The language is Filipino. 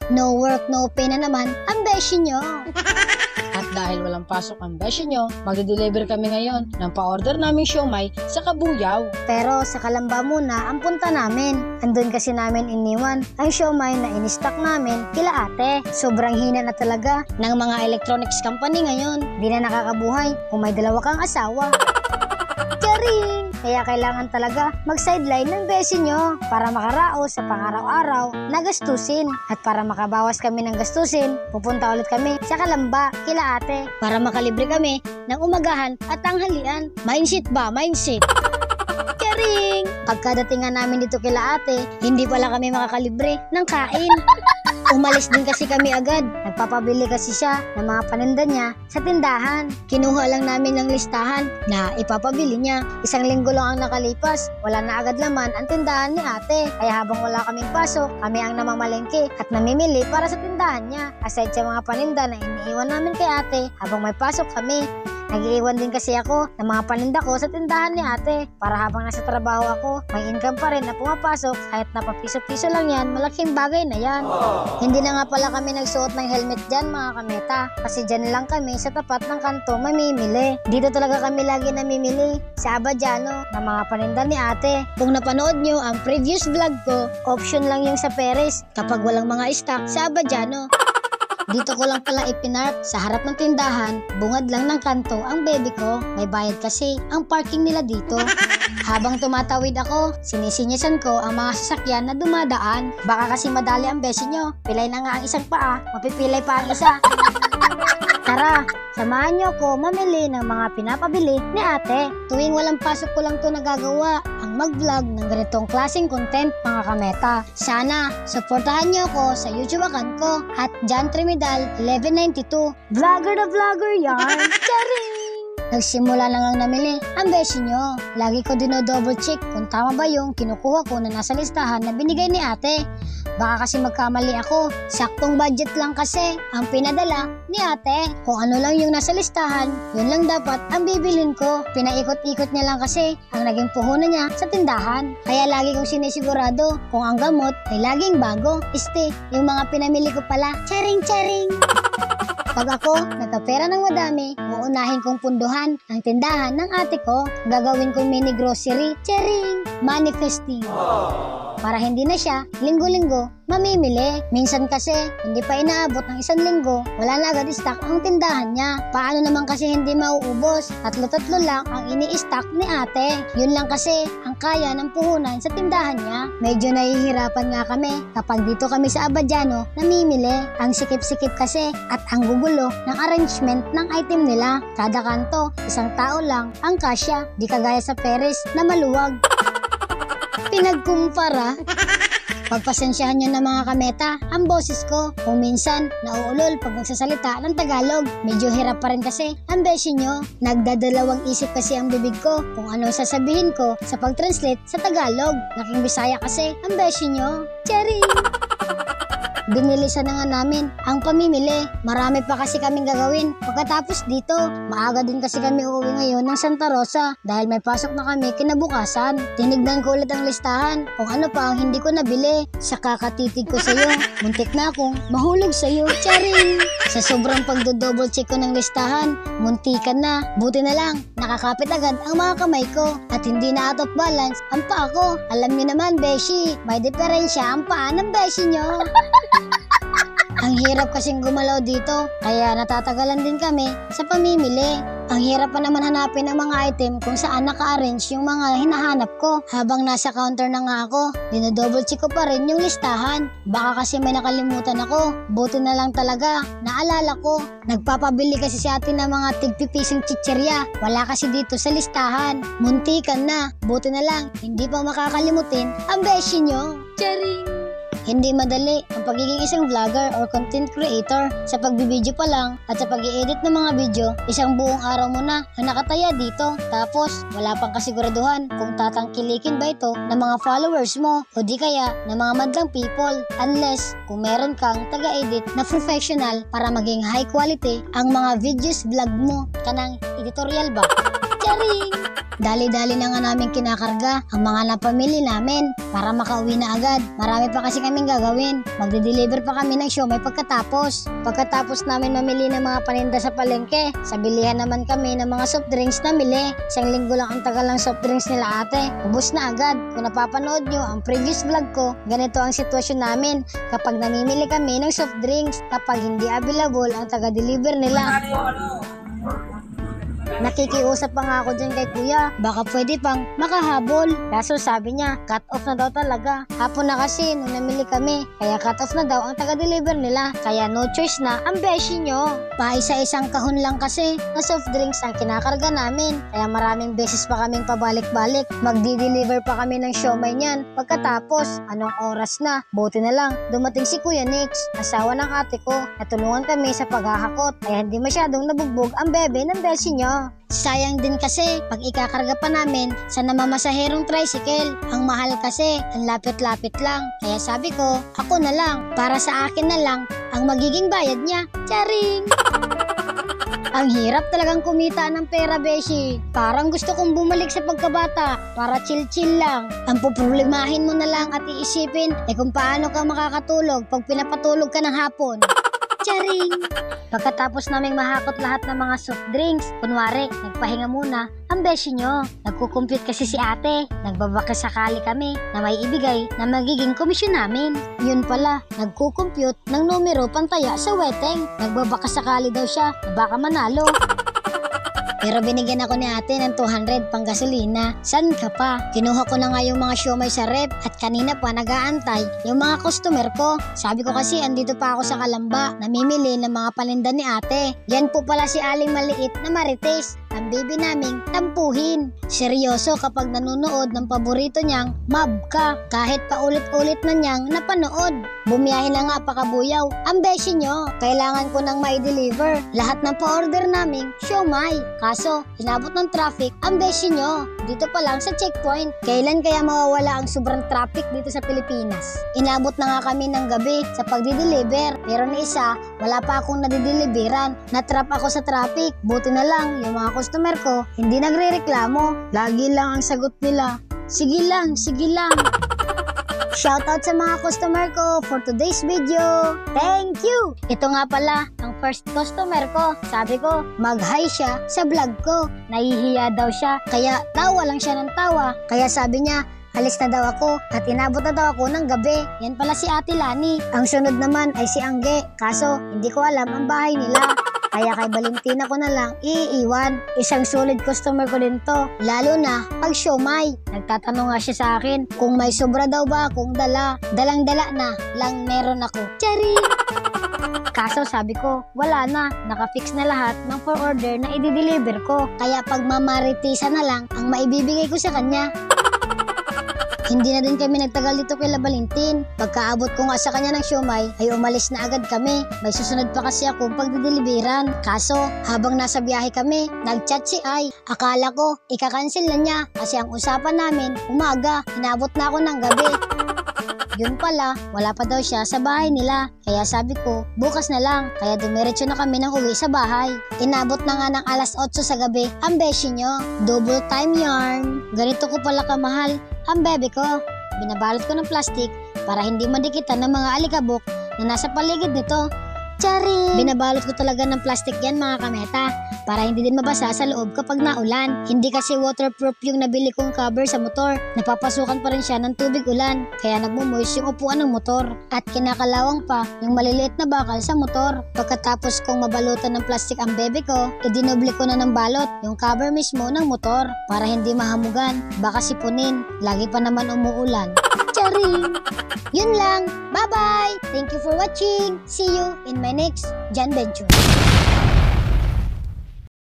No work, no pay na naman ang beshi nyo. At dahil walang pasok ang beshi nyo, magde-deliver kami ngayon ng pa-order naming siomay sa Kabuyaw. Pero sa Kalamba muna ang punta namin. Andun kasi namin iniwan ang siomay na in-stock namin kila ate. Sobrang hina na talaga ng mga electronics company ngayon. Di na nakakabuhay kung may dalawa kang asawa. Charing! Kaya kailangan talaga mag-sideline ng beshi nyo para makaraos sa pang-araw-araw na gastusin. At para makabawas kami ng gastusin, pupunta ulit kami sa Kalamba kila ate para makalibre kami ng umagahan at tanghalian. Mindset ba? Mindset! Charing! Pagkadatingan namin dito kila ate, hindi pala kami makakalibre ng kain. Umalis din kasi kami agad. Nagpapabili kasi siya ng mga paninda niya sa tindahan. Kinuha lang namin ng listahan na ipapabili niya. 1 linggo lang ang nakalipas. Wala na agad laman ang tindahan ni ate. Kaya habang wala kaming pasok, kami ang namamalengke at namimili para sa tindahan niya. Aside sa mga paninda na iniiwan namin kay ate habang may pasok kami. Nag-iiwan din kasi ako ng mga paninda ko sa tindahan ni ate para habang nasa trabaho ako, may income pa rin na pumapasok kahit na papiso-piso lang yan, malaking bagay na yan. Hindi na nga pala kami nagsuot ng helmet dyan mga kameta kasi dyan lang kami sa tapat ng kanto mamimili. Dito talaga kami lagi namimili sa Abadiano ng mga paninda ni ate. Kung napanood nyo ang previous vlog ko, option lang yung sa Perez kapag walang mga stock sa Abadiano. Dito ko lang pala ipinark sa harap ng tindahan, bungad lang ng kanto ang baby ko. May bayad kasi ang parking nila dito. Habang tumatawid ako, sinisinyasan ko ang mga sasakyan na dumadaan. Baka kasi madali ang beshi nyo. Pilay na nga ang isang paa, mapipilay pa ang isa. Tara, samahan niyo ko mamili ng mga pinapabili ni ate. Tuwing walang pasok ko lang to nagagawa ang mag-vlog ng ganitong klaseng content mga kameta. Sana, supportahan niyo ako sa YouTube account ko at John Trimidal 1192. Vlogger na vlogger yan! Charing! Nagsimula na lang namili ang beshi nyo. Lagi ko dino-double check kung tama ba yung kinukuha ko na nasa listahan na binigay ni ate. Baka kasi magkamali ako. Saktong budget lang kasi ang pinadala ni ate. Kung ano lang yung nasa listahan, yun lang dapat ang bibilin ko. Pinaikot-ikot niya lang kasi ang naging puhunan niya sa tindahan. Kaya lagi kong sinisigurado kung ang gamot ay laging bago. Yung mga pinamili ko pala, charing-charing! Pag ako nagkapera ng madami, uunahin kong punduhan ang tindahan ng ate ko. Gagawin kong mini grocery, charing, manifesting. Para hindi na siya linggo-linggo mamimili. Minsan kasi hindi pa inaabot ng 1 linggo, wala na agad stock ang tindahan niya. Paano naman kasi hindi mauubos? 3 lang ang ini-stock ni ate. Yun lang kasi ang kaya ng puhunan sa tindahan niya. Medyo nahihirapan nga kami kapag dito kami sa Abadiano namimili. Ang sikip-sikip kasi at ang gugulo ng arrangement ng item nila. Kada kanto, 1 tao lang ang kasya, di kagaya sa Perez na maluwag. Pinagkumpara. Pagpasensyahan nyo na mga kameta ang boses ko. Kung minsan nauulol pag nagsasalita ng Tagalog. Medyo hirap pa rin kasi ang beshi nyo. Nagdadalawang isip kasi ang bibig ko kung ano sasabihin ko sa pag-translate sa Tagalog. Laking Bisaya kasi ang beshi nyo. Charing! Binilisan na nga namin ang pamimili. Marami pa kasi kaming gagawin. Pagkatapos dito, maaga din kasi kami uuwi ngayon ng Santa Rosa dahil may pasok na kami kinabukasan. Tinignan ko ulit ang listahan kung ano pa ang hindi ko nabili. Sa kakatitig ko sa'yo, muntik na akong mahulog sa'yo. Charing! Sa sobrang pagdo-double check ko ng listahan, muntikan na. Buti na lang, nakakapit agad ang mga kamay ko at hindi na out of balance ang paa ko. Alam niyo naman, beshi, may diferensya ang paa ng beshi nyo. Ang hirap kasing gumalaw dito, kaya natatagalan din kami sa pamimili. Ang hirap pa naman hanapin ang mga item kung saan naka-arrange yung mga hinahanap ko. Habang nasa counter na nga ako, dinodouble check ko pa rin yung listahan. Baka kasi may nakalimutan ako. Buti na lang talaga, naalala ko. Nagpapabili kasi si ate ng mga tig-pipising chicherya. Wala kasi dito sa listahan. Muntikan na. Buti na lang, hindi pa makakalimutin ang beshi nyo. Charing! Hindi madali ang pagiging isang vlogger or content creator. Sa pagbibideo pa lang at sa pag-i-edit ng mga video, isang buong araw mo na ang nakataya dito. Tapos, wala pang kasiguraduhan kung tatangkilikin ba ito ng mga followers mo o di kaya ng mga madlang people. Unless kung meron kang taga-edit na professional para maging high quality ang mga videos vlog mo. Kanang editorial ba? Charing! Dali-dali na nga namin kinakarga ang mga napamili namin para makauwi na agad. Marami pa kasi kaming gagawin. Magde-deliver pa kami ng siomay pagkatapos. Pagkatapos namin mamili ng mga paninda sa palengke, sa bilihan naman kami ng mga soft drinks na mili. Isang linggo lang ang tagal ng soft drinks nila ate. Ubus na agad. Kung napapanood nyo ang previous vlog ko, ganito ang sitwasyon namin kapag namimili kami ng soft drinks kapag hindi available ang taga-deliver nila. Nakikiusap pa nga ako dyan kay kuya, baka pwede pang makahabol. Kaso sabi niya, cut off na daw talaga. Hapon na kasi nung namili kami, kaya cut off na daw ang taga-deliver nila. Kaya no choice na ang beshi nyo. Paisa-isang kahon lang kasi na soft drinks ang kinakarga namin. Kaya maraming beses pa kaming pabalik-balik. Magdi-deliver pa kami ng siomay niyan. Pagkatapos, anong oras na? Buti na lang, dumating si Kuya Nix, asawa ng ate ko. Natulungan kami sa paghahakot, kaya hindi masyadong nabugbog ang bebe ng beshi nyo. Sayang din kasi pag ikakarga pa namin sa namamasaherong tricycle. Ang mahal kasi, ang lapit-lapit lang. Kaya sabi ko, ako na lang, para sa akin na lang ang magiging bayad niya. Charing! Ang hirap talagang kumita ng pera, beshi. Parang gusto kong bumalik sa pagkabata para chill-chill lang. Ang puproblemahin mo na lang at iisipin kung paano ka makakatulog pag pinapatulog ka ng hapon. Charing! Pagkatapos naming mahakot lahat ng mga soft drinks, kunwari, nagpahinga muna ang beshi nyo. Nagkukumpute kasi si ate. Nagbabaka sakali kami na may ibigay na magiging komisyon namin. Yun pala, nagkukumpute ng numero pantaya sa weteng. Nagbabaka sakali daw siya na baka manalo. Pero binigyan ako ni ate ng 200 pang gasolina. San ka pa? Kinuha ko na nga yung mga siomay sa rep at kanina pa nag-aantay yung mga customer ko. Sabi ko kasi andito pa ako sa Kalamba, namimili ng mga paninda ni ate. Yan po pala si Aling Maliit na Marites, ang baby naming tampuhin. Seryoso kapag nanonood ng paborito niyang Mabka, kahit paulit-ulit na niyang napanood. Bumiyahin na nga pakabuyaw ang beshi nyo. Kailangan ko nang mai-deliver lahat ng pa-order naming siomay. Kaso, inabot ng traffic ang beshi nyo. Dito pa lang sa checkpoint. Kailan kaya mawawala ang sobrang traffic dito sa Pilipinas? Inabot na nga kami ng gabi sa pagdi-deliver. Pero na isa, wala pa akong nadideliveran. Natrap ako sa traffic. Buti na lang, yung mga customer ko, hindi nagre-reklamo. Lagi lang ang sagot nila, sige lang, sige lang. Shoutout sa mga customer ko for today's video. Thank you! Ito nga pala, ang first customer ko. Sabi ko, mag-hi siya sa vlog ko. Nahihiya daw siya, kaya tawa lang siya ng tawa. Kaya sabi niya, alis na daw ako at inabot na daw ako ng gabi. Yan pala si Ate Lani. Ang sunod naman ay si Angge. Kaso, hindi ko alam ang bahay nila. Kaya kay Valentina ko na lang iiwan. Isang solid customer ko din to. Lalo na pag siomay. Nagtatanong nga siya sa akin kung may sobra daw ba akong dala. Dalang-dala na lang meron ako. Charing! Kaso sabi ko, wala na. Nakafix na lahat ng for-order na i-deliver ko. Kaya pag mamaritisa na lang ang maibibigay ko sa kanya. Hindi na din kami nagtagal dito kay La Valentin. Pagkaabot ko nga sa kanya ng siomay, ay umalis na agad kami. May susunod pa kasi ako pagdideliveran. Kaso, habang nasa biyahe kami, nagchat si Ay. Akala ko, ikakancel na niya kasi ang usapan namin, umaga, inabot na ako ng gabi. Yun pala, wala pa daw siya sa bahay nila. Kaya sabi ko, bukas na lang. Kaya dumiretso na kami ng uwi sa bahay. Inabot na nga ng alas 8 sa gabi ang beshi nyo. Double time yarn. Ganito ko pala kamahal ang bebe ko. Binabalot ko ng plastic para hindi madikitan ng mga alikabok na nasa paligid nito. Charing! Binabalot ko talaga ng plastic yan mga kameta para hindi din mabasa sa loob kapag naulan. Hindi kasi waterproof yung nabili kong cover sa motor. Napapasukan pa rin siya ng tubig ulan kaya nagmumoist yung upuan ng motor. At kinakalawang pa yung maliliit na bakal sa motor. Pagkatapos kong mabalutan ng plastic ang bebe ko, idinoble ko na ng balot yung cover mismo ng motor para hindi mahamugan. Baka sipunin. Lagi pa naman umuulan. Charing! Yun lang. Bye-bye! Thank you for watching. See you in my next Jan Venture.